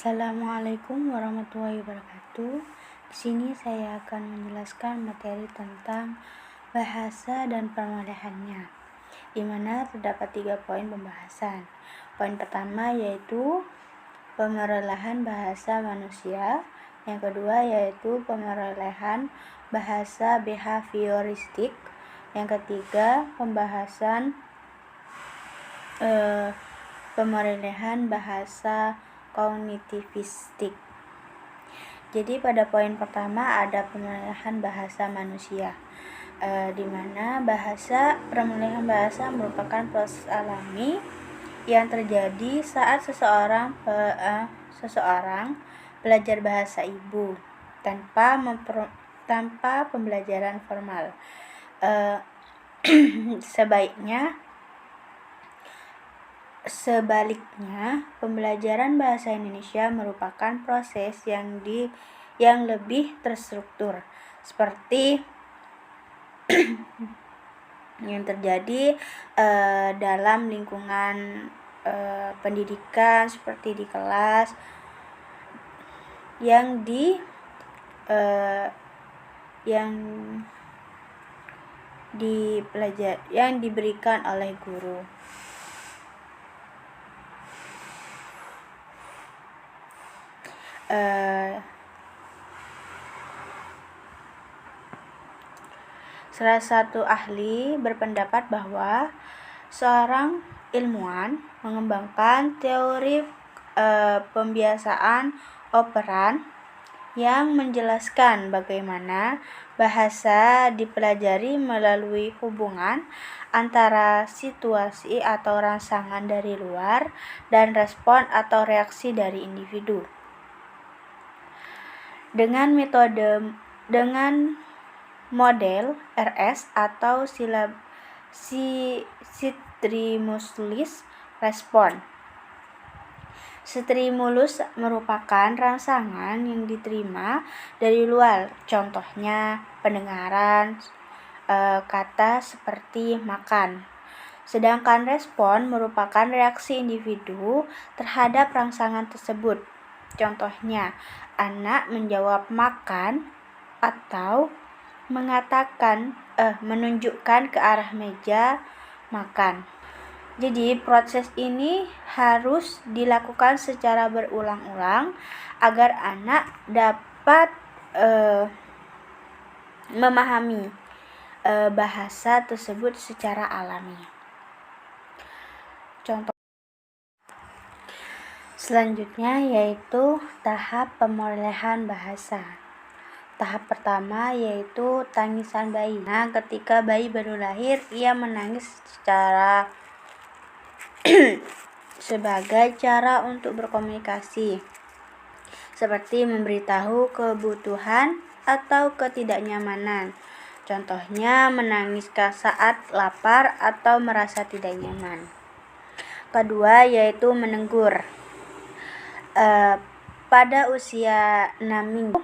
Assalamualaikum warahmatullahi wabarakatuh. Di sini saya akan menjelaskan materi tentang bahasa dan perolehannya, di mana terdapat 3 poin pembahasan. Poin pertama yaitu pemerolehan bahasa manusia, yang kedua yaitu pemerolehan bahasa behavioristik, yang ketiga pembahasan pemerolehan bahasa kognitivistik. Jadi pada poin pertama ada pemerolehan bahasa manusia, di mana pemerolehan bahasa merupakan proses alami yang terjadi saat seseorang belajar bahasa ibu tanpa pembelajaran formal. Sebaliknya, pembelajaran bahasa Indonesia merupakan proses yang lebih terstruktur, seperti yang terjadi dalam lingkungan pendidikan, seperti di kelas yang diberikan oleh guru. Salah satu ahli berpendapat bahwa seorang ilmuwan mengembangkan teori pembiasaan operan yang menjelaskan bagaimana bahasa dipelajari melalui hubungan antara situasi atau rangsangan dari luar dan respon atau reaksi dari individu. Dengan model RS atau stimulus respon. Stimulus merupakan rangsangan yang diterima dari luar, contohnya pendengaran kata seperti makan. Sedangkan respon merupakan reaksi individu terhadap rangsangan tersebut. Contohnya, anak menjawab makan atau menunjukkan ke arah meja makan. Jadi proses ini harus dilakukan secara berulang-ulang agar anak dapat memahami bahasa tersebut secara alami. Contoh selanjutnya yaitu tahap pemerolehan bahasa. Tahap pertama yaitu tangisan bayi. Nah, ketika bayi baru lahir, ia menangis sebagai cara untuk berkomunikasi, seperti memberitahu kebutuhan atau ketidaknyamanan. Contohnya menangis saat lapar atau merasa tidak nyaman. Kedua yaitu menegur. Pada usia 6 minggu,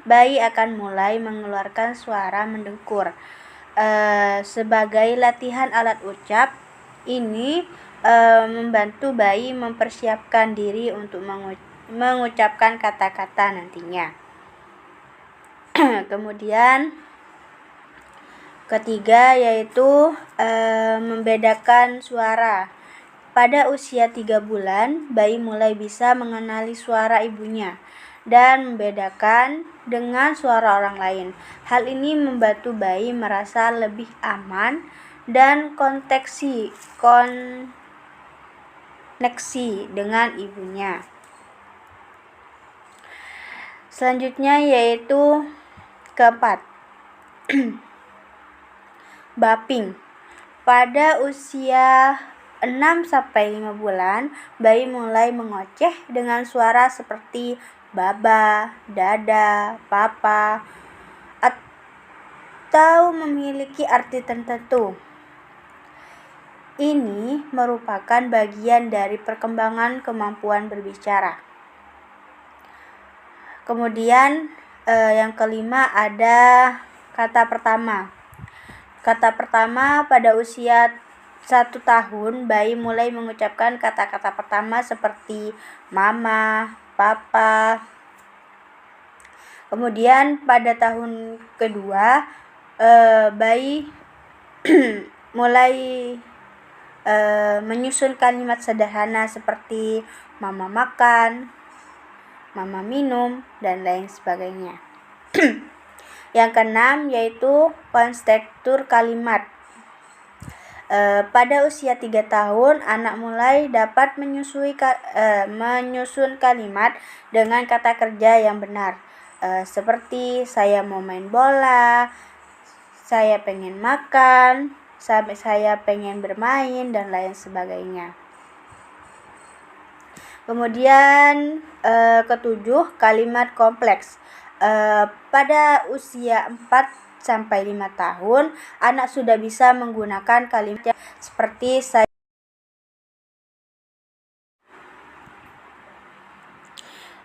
bayi akan mulai mengeluarkan suara mendengkur. Sebagai latihan alat ucap, ini membantu bayi mempersiapkan diri untuk mengucapkan kata-kata nantinya. Kemudian ketiga yaitu membedakan suara. Pada usia 3 bulan, bayi mulai bisa mengenali suara ibunya dan membedakan dengan suara orang lain. Hal ini membantu bayi merasa lebih aman dan koneksi dengan ibunya. Selanjutnya yaitu keempat, bapping. Pada usia 6-5 bulan, bayi mulai mengoceh dengan suara seperti baba, dada, papa, atau memiliki arti tertentu. Ini merupakan bagian dari perkembangan kemampuan berbicara. Kemudian yang kelima ada kata pertama. Kata pertama pada usia 1 tahun, bayi mulai mengucapkan kata-kata pertama seperti mama, apa-apa. Kemudian pada tahun kedua bayi mulai menyusun kalimat sederhana seperti mama makan, mama minum, dan lain sebagainya. Yang keenam yaitu konstruktur kalimat. Pada usia 3 tahun, anak mulai dapat menyusun kalimat dengan kata kerja yang benar. Seperti saya mau main bola, saya pengen makan, saya pengen bermain, dan lain sebagainya. Kemudian ketujuh, kalimat kompleks. Pada usia 4-5 tahun, anak sudah bisa menggunakan kalimat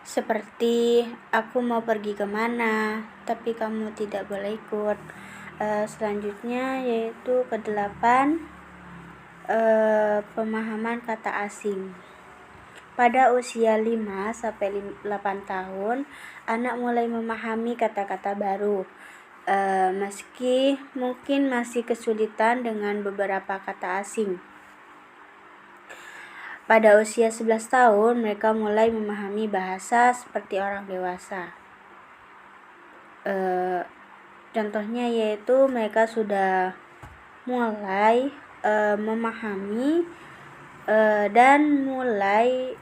seperti aku mau pergi kemana, tapi kamu tidak boleh ikut. Selanjutnya yaitu ke-8, pemahaman kata asing. Pada usia 5-8 tahun, anak mulai memahami kata-kata baru, meski mungkin masih kesulitan dengan beberapa kata asing. Pada usia 11 tahun, mereka mulai memahami bahasa seperti orang dewasa. Contohnya yaitu mereka sudah mulai memahami dan mulai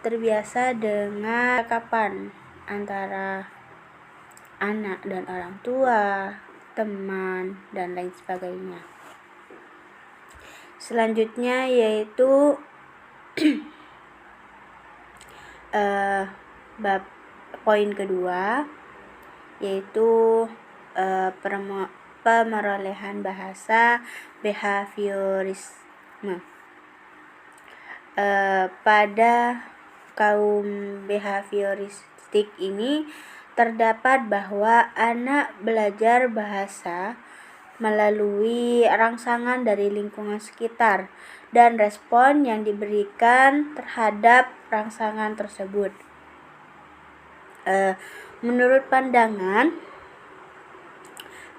terbiasa dengan percakapan antara anak dan orang tua, teman, dan lain sebagainya. Selanjutnya yaitu poin kedua yaitu pemerolehan bahasa behaviorisme. Pada kaum behavioristik ini terdapat bahwa anak belajar bahasa melalui rangsangan dari lingkungan sekitar dan respon yang diberikan terhadap rangsangan tersebut. Menurut pandangan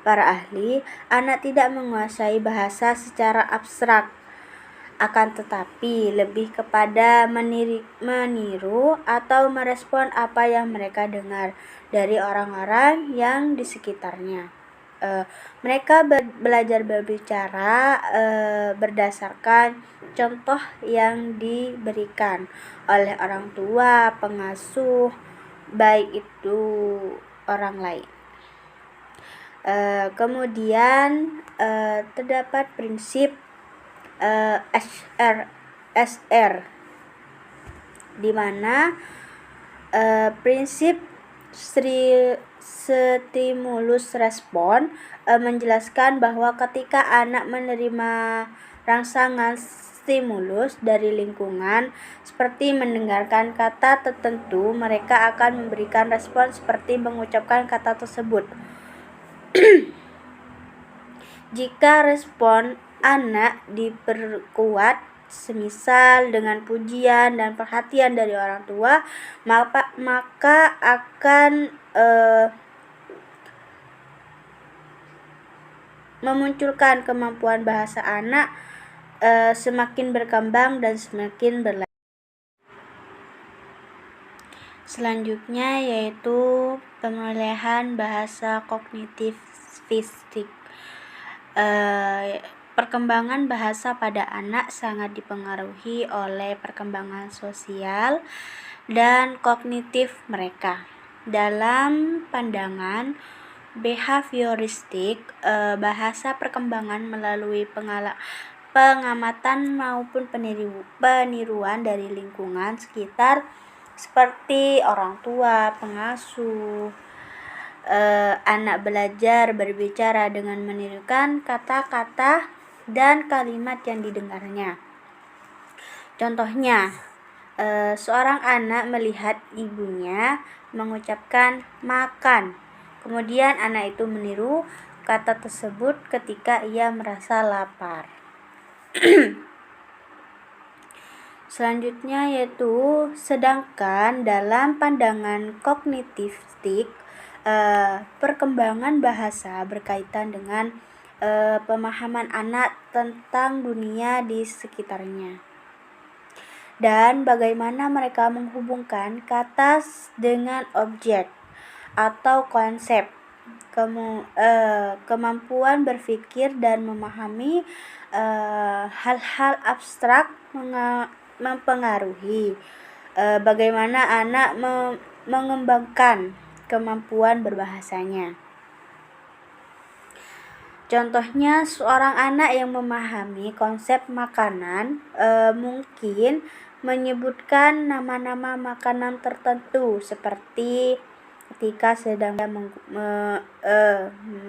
para ahli, anak tidak menguasai bahasa secara abstrak, akan tetapi lebih kepada meniru atau merespon apa yang mereka dengar dari orang-orang yang di sekitarnya. Mereka belajar berbicara berdasarkan contoh yang diberikan oleh orang tua, pengasuh, baik itu orang lain. Kemudian terdapat prinsip SR, di mana prinsip stimulus respon menjelaskan bahwa ketika anak menerima rangsangan stimulus dari lingkungan seperti mendengarkan kata tertentu, mereka akan memberikan respon seperti mengucapkan kata tersebut. Jika respon anak diperkuat, semisal dengan pujian dan perhatian dari orang tua, maka akan memunculkan kemampuan bahasa anak semakin berkembang dan semakin berlanjut. Selanjutnya yaitu pemulihan bahasa kognitivistik. Perkembangan bahasa pada anak sangat dipengaruhi oleh perkembangan sosial dan kognitif mereka. Dalam pandangan behavioristik, bahasa perkembangan melalui pengamatan maupun peniruan dari lingkungan sekitar seperti orang tua, pengasuh. Anak belajar berbicara dengan menirukan kata-kata dan kalimat yang didengarnya. Contohnya, seorang anak melihat ibunya mengucapkan makan. Kemudian anak itu meniru kata tersebut ketika ia merasa lapar. Selanjutnya yaitu sedangkan dalam pandangan kognitifistik, perkembangan bahasa berkaitan dengan pemahaman anak tentang dunia di sekitarnya dan bagaimana mereka menghubungkan kata dengan objek atau konsep. Kemampuan berpikir dan memahami hal-hal abstrak mempengaruhi bagaimana anak mengembangkan kemampuan berbahasanya. Contohnya, seorang anak yang memahami konsep makanan mungkin menyebutkan nama-nama makanan tertentu seperti ketika sedang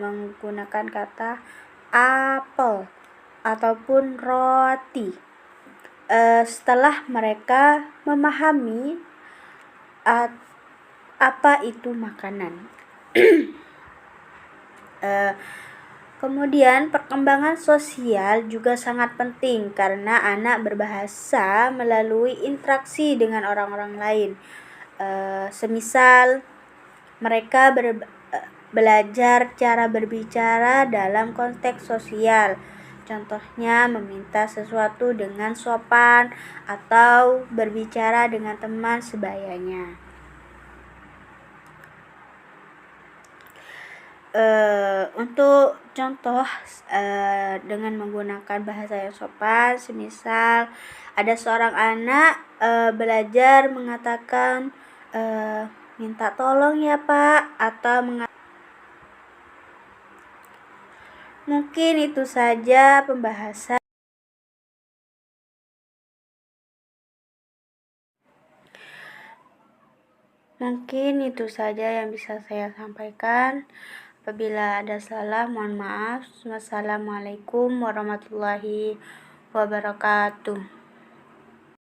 menggunakan kata apel ataupun roti. Setelah mereka memahami apa itu makanan. Kemudian perkembangan sosial juga sangat penting karena anak berbahasa melalui interaksi dengan orang-orang lain. Semisal mereka belajar cara berbicara dalam konteks sosial. Contohnya meminta sesuatu dengan sopan atau berbicara dengan teman sebayanya. Untuk contoh dengan menggunakan bahasa yang sopan, semisal ada seorang anak belajar mengatakan minta tolong ya Pak, atau mungkin itu saja pembahasan. Mungkin itu saja yang bisa saya sampaikan. Apabila ada salah, mohon maaf. Wassalamualaikum warahmatullahi wabarakatuh.